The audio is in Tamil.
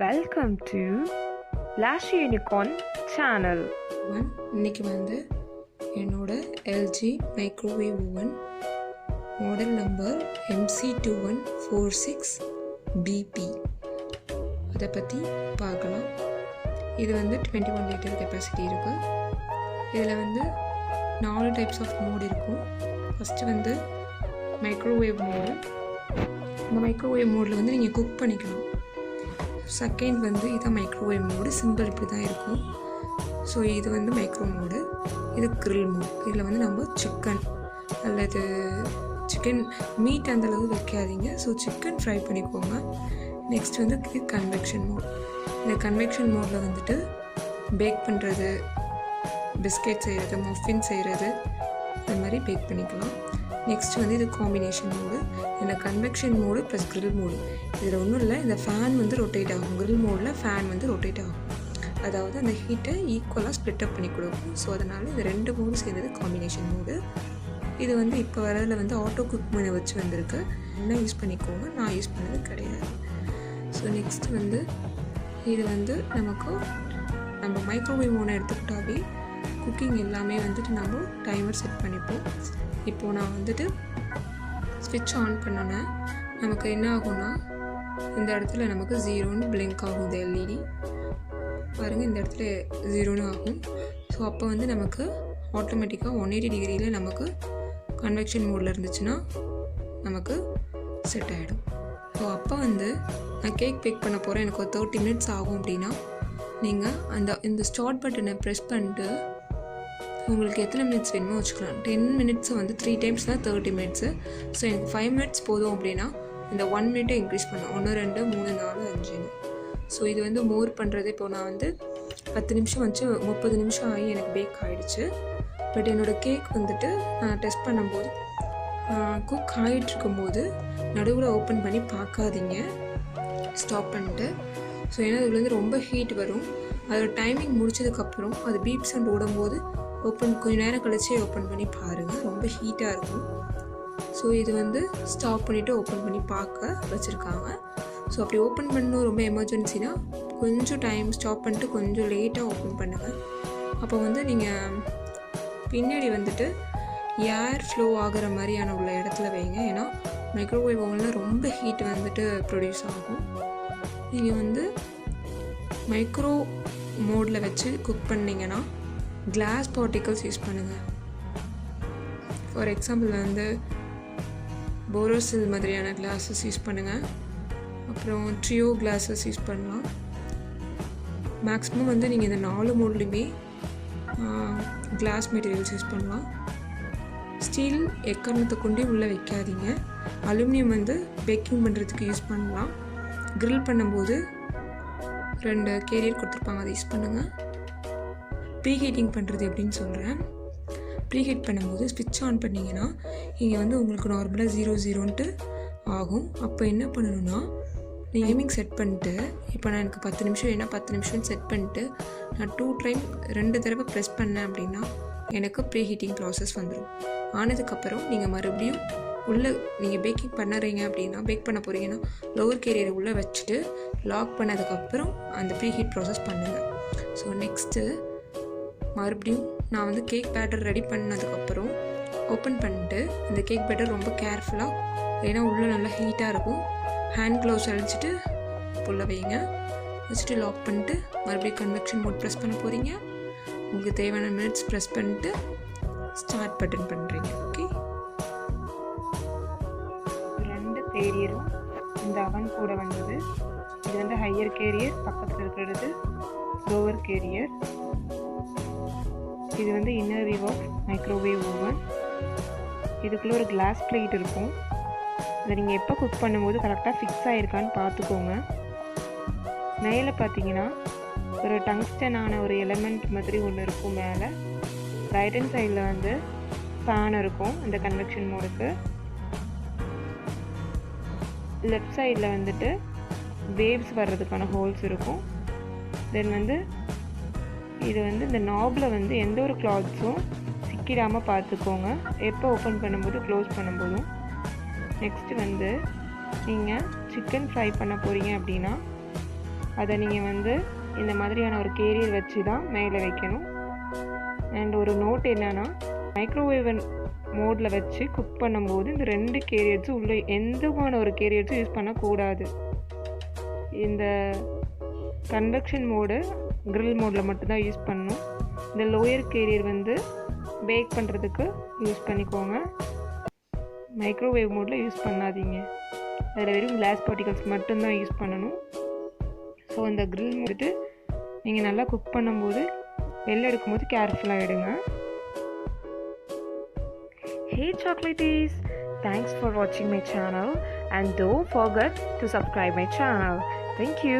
Welcome to Lash Unicorn channel. இன்னைக்கு வந்து என்னோட LG microwave oven model number MC2146BP அதை பற்றி பார்க்கலாம். இது வந்து 21 லிட்டர் கெப்பாசிட்டி இருக்குது. இதில் வந்து 4 டைப்ஸ் ஆஃப் மோட் இருக்கும். ஃபஸ்ட்டு வந்து மைக்ரோவேவ் மோடு. இந்த மைக்ரோவேவ் மோடில் வந்து நீங்கள் குக் பண்ணிக்கலாம். செகண்ட் வந்து இதுதான் மைக்ரோவேவ் மோடு. சிம்பிள் இப்படி தான் இருக்கும். ஸோ இது வந்து மைக்ரோ மோடு. இது கிரில் மோட். இதில் வந்து நம்ம சிக்கன் அல்லது சிக்கன் மீட் அந்தளவு வைக்காதீங்க. ஸோ சிக்கன் ஃப்ரை பண்ணிக்கோங்க. நெக்ஸ்ட் வந்து இது கன்வெக்ஷன் மோட். இந்த கன்வெக்ஷன் மோடில் வந்துட்டு பேக் பண்ணுறது, பிஸ்கெட் செய்கிறது, மஃபின் செய்கிறது, அது மாதிரி பேக் பண்ணிக்கலாம். நெக்ஸ்ட் வந்து இது காம்பினேஷன் மோடு. இந்த convection mode plus grill mode. இதில் ஒன்றும் இல்லை, இந்த ஃபேன் வந்து ரொட்டேட் ஆகும். கிரில் மோடில் ஃபேன் வந்து ரொட்டேட் ஆகும். அதாவது அந்த ஹீட்டை ஈக்குவலாக ஸ்ப்ளிட் அப் பண்ணி கொடுக்கும். ஸோ அதனால் இது 2 மோடு சேர்ந்தது காம்பினேஷன் மோடு. இது வந்து இப்போ வரதில் வந்து ஆட்டோ குக் பண்ண வச்சு வந்திருக்கு. என்ன யூஸ் பண்ணிக்கோங்க, நான் யூஸ் பண்ணது கிடையாது. ஸோ நெக்ஸ்ட் வந்து இது வந்து நமக்கு நம்ம மைக்ரோவேவ் ஓவனை எடுத்துக்கிட்டாவே குக்கிங் எல்லாமே வந்துட்டு நம்ம டைமர் செட் பண்ணிப்போம். இப்போது நான் வந்துட்டு ஸ்விட்ச் ஆன் பண்ணோன்னே நமக்கு என்ன ஆகும்னா இந்த இடத்துல நமக்கு 0ன்னு பிளிங்க் ஆகும். இந்த எல்இடி பாருங்கள், இந்த இடத்துல 0ன்னு ஆகும். ஸோ அப்போ வந்து நமக்கு ஆட்டோமேட்டிக்காக 180 டிகிரியில் நமக்கு கன்வெக்ஷன் மோடில் இருந்துச்சுன்னா நமக்கு செட் ஆகிடும். ஸோ அப்போ வந்து நான் கேக் பேக் பண்ண போகிறேன், எனக்கு ஒரு 30 மினிட்ஸ் ஆகும் அப்படின்னா நீங்கள் இந்த ஸ்டார்ட் பட்டனை ப்ரெஸ் பண்ணிட்டு உங்களுக்கு எத்தனை மினிட்ஸ் வேணுமோ வச்சுக்கலாம். 10 மினிட்ஸை வந்து 3 டைம்ஸ்னால் 30 மினிட்ஸு. ஸோ எனக்கு 5 மினிட்ஸ் போதும் அப்படின்னா இந்த 1 மினிட்டை இன்க்ரீஸ் பண்ணேன். 1 2 3 4 5. ஸோ இது வந்து மோர் பண்ணுறது இப்போ நான் வந்து 10 நிமிஷம் வச்சு 30 நிமிஷம் ஆகி எனக்கு பேக் ஆகிடுச்சு. பட் என்னோடய கேக் வந்துட்டு நான் டெஸ்ட் பண்ணும்போது குக் ஆகிட்டுருக்கும்போது நடுவில் ஓப்பன் பண்ணி பார்க்காதீங்க, ஸ்டாப் பண்ணிட்டு. ஸோ ஏன்னா இதில் வந்து ரொம்ப ஹீட் வரும். அதோட டைமிங் முடிச்சதுக்கப்புறம் அது பீப் சவுண்ட் ஓடும்போது கொஞ்சம் நேரம் கழிச்சு ஓப்பன் பண்ணி பாருங்கள், ரொம்ப ஹீட்டாக இருக்கும். ஸோ இது வந்து ஸ்டாப் பண்ணிவிட்டு ஓப்பன் பண்ணி பார்க்க வச்சுருக்காங்க. ஸோ அப்படி ஓப்பன் பண்ணணும் ரொம்ப எமர்ஜென்சினா கொஞ்சம் டைம் ஸ்டாப் பண்ணிட்டு கொஞ்சம் லேட்டாக ஓப்பன் பண்ணுங்கள். அப்போ வந்து நீங்கள் பின்னாடி வந்துட்டு ஏர் ஃப்ளோ ஆகிற மாதிரியான உள்ள இடத்துல வைங்க. ஏன்னா மைக்ரோவேவ் ஓவனில் ரொம்ப ஹீட் வந்துட்டு ப்ரொடியூஸ் ஆகும். நீங்கள் வந்து மைக்ரோ மோடில் வச்சு குக் பண்ணிங்கன்னா கிளாஸ் பார்ட்டிகல்ஸ் யூஸ் பண்ணுங்கள். ஃபார் எக்ஸாம்பிள் வந்து போரோசில் மாதிரியான கிளாஸஸ் யூஸ் பண்ணுங்கள். அப்புறம் ட்ரியோ கிளாஸஸ் யூஸ் பண்ணலாம். மேக்ஸிமம் வந்து நீங்கள் இந்த 4 மோட்லேயுமே கிளாஸ் மெட்டீரியல்ஸ் யூஸ் பண்ணலாம். ஸ்டீல் எக்காரணத்தை கொண்டே உள்ளே வைக்காதீங்க. அலுமினியம் வந்து பேக்கிங் பண்ணுறதுக்கு யூஸ் பண்ணலாம். க்ரில் பண்ணும்போது 2 கேரியர் கொடுத்துருப்பாங்க, அதை யூஸ் பண்ணுங்கள். ப்ரீஹீட்டிங் பண்ணுறது எப்படின்னு சொல்கிறேன். ப்ரீஹீட் பண்ணும்போது ஸ்விட்ச் ஆன் பண்ணிங்கன்னா இங்கே வந்து உங்களுக்கு நார்மலாக 0 ஆகும். அப்போ என்ன பண்ணணுன்னா டைமிங் செட் பண்ணிட்டு, இப்போ நான் எனக்கு 10 நிமிஷம் வேணால் 10 நிமிஷம் செட் பண்ணிட்டு நான் 2 தடவை ப்ரெஸ் பண்ணேன் அப்படின்னா எனக்கு ப்ரீஹீட்டிங் ப்ராசஸ் வந்துடும். ஆனதுக்கப்புறம் நீங்கள் மறுபடியும் உள்ளே நீங்கள் பேக்கிங் பண்ணுறீங்க அப்படின்னா பேக் பண்ண போகிறீங்கன்னா லோவர் கேரியரை உள்ளே வச்சுட்டு லாக் பண்ணதுக்கப்புறம் அந்த ப்ரீஹீட் ப்ராசஸ் பண்ணுங்கள். ஸோ நெக்ஸ்ட்டு மறுபடியும் நான் வந்து கேக் பேட்டர் ரெடி பண்ணதுக்கப்புறம் ஓப்பன் பண்ணிட்டு இந்த கேக் பேட்டர் ரொம்ப கேர்ஃபுல்லாக, ஏன்னா உள்ளே நல்லா ஹீட்டாக இருக்கும், ஹேண்ட் க்ளவுஸ் அழிச்சிட்டு உள்ளே வைங்க. வச்சுட்டு லாக் பண்ணிட்டு மறுபடியும் கன்வெக்ஷன் மோட் ப்ரெஸ் பண்ண போகிறீங்க. உங்களுக்கு தேவையான மினிட்ஸ் ப்ரெஸ் பண்ணிட்டு ஸ்டார்ட் பட்டன் பண்ணுறீங்க. ஓகே, 2 கேரியரும் இந்த அவன் கூட வந்தது. இது வந்து ஹையர் கேரியர், பக்கத்தில் இருக்கிறது லோவர் கேரியர். இது வந்து inner view of microwave oven. இதுக்குள்ளே ஒரு கிளாஸ் பிளேட் இருக்கும். அதை நீங்கள் எப்போ குக் பண்ணும்போது கரெக்டாக ஃபிக்ஸ் ஆகிருக்கான்னு பார்த்துக்கோங்க. மேலே பார்த்தீங்கன்னா ஒரு டங்ஸ்டனான ஒரு எலமெண்ட் மாதிரி ஒன்று இருக்கும். மேலே ரைட் ஹேண்ட் சைடில் வந்து ஃபேன் இருக்கும் இந்த கன்வெக்ஷன் மோடுக்கு. லெஃப்ட் சைடில் வந்துட்டு வேவ்ஸ் வர்றதுக்கான ஹோல்ஸ் இருக்கும். தென் வந்து இது வந்து இந்த நாபில் வந்து எந்த ஒரு கிளாத்ஸும் சிக்கிடாமல் பார்த்துக்கோங்க எப்போ ஓப்பன் பண்ணும்போது க்ளோஸ் பண்ணும்போதும். நெக்ஸ்ட்டு வந்து நீங்கள் சிக்கன் ஃப்ரை பண்ண போகிறீங்க அப்படின்னா அதை நீங்கள் வந்து இந்த மாதிரியான ஒரு கேரியர் வச்சு தான் மேலே வைக்கணும். அண்ட் ஒரு நோட் என்னென்னா, மைக்ரோவேவ் மோடில் வச்சு குக் பண்ணும்போது இந்த 2 கேரியர்ஸும் உள்ளே எந்தமான ஒரு கேரியர்ஸும் யூஸ் பண்ணக்கூடாது. இந்த கன்வெக்ஷன் மோடு கிரில் மோடில் மட்டும்தான் யூஸ் பண்ணணும். இந்த லோயர் கேரியர் வந்து பேக் பண்ணுறதுக்கு யூஸ் பண்ணிக்கோங்க. மைக்ரோவேவ் மோடில் யூஸ் பண்ணாதீங்க. அதில் வெறும் கிளாஸ் பார்ட்டிகல்ஸ் மட்டும்தான் யூஸ் பண்ணணும். ஸோ இந்த கிரில் வந்துட்டு நீங்கள் நல்லா குக் பண்ணும்போது வெளில எடுக்கும்போது கேர்ஃபுல்லாக எடுங்க. Hey chocolaties, thanks for watching my channel and don't forget to subscribe my channel. Thank you.